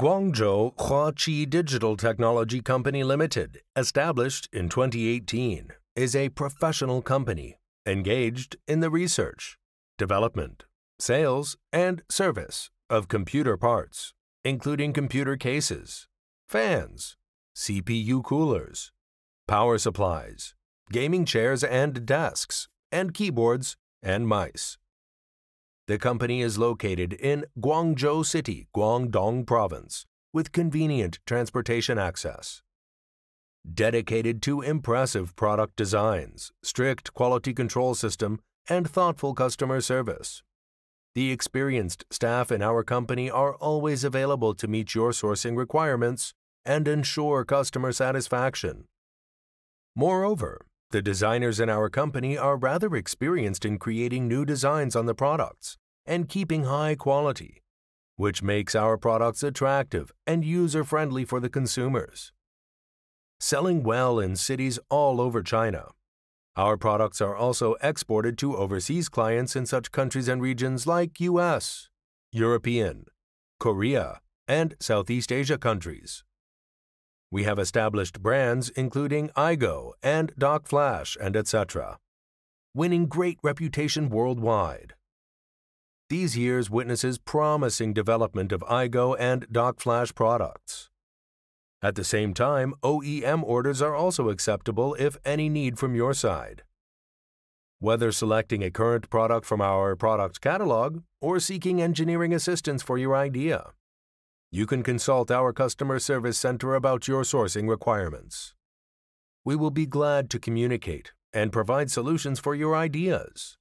Guangzhou Huaqi Digital Technology Company Limited, established in 2018, is a professional company engaged in the research, development, sales, and service of computer parts, including computer cases, fans, CPU coolers, power supplies, gaming chairs and desks, and keyboards and mice. The company is located in Guangzhou City, Guangdong Province, with convenient transportation access. Dedicated to impressive product designs, strict quality control system, and thoughtful customer service. The experienced staff in our company are always available to meet your sourcing requirements and ensure customer satisfaction. Moreover, the designers in our company are rather experienced in creating new designs on the products and keeping high quality, which makes our products attractive and user-friendly for the consumers. Selling well in cities all over China, our products are also exported to overseas clients in such countries and regions like US, European, Korea, and Southeast Asia countries. We have established brands including iGo and darkFlash and etc., winning great reputation worldwide. These years witnesses promising development of iGo and darkFlash products. At the same time, OEM orders are also acceptable if any need from your side. Whether selecting a current product from our product catalog or seeking engineering assistance for your idea, you can consult our customer service center about your sourcing requirements. We will be glad to communicate and provide solutions for your ideas.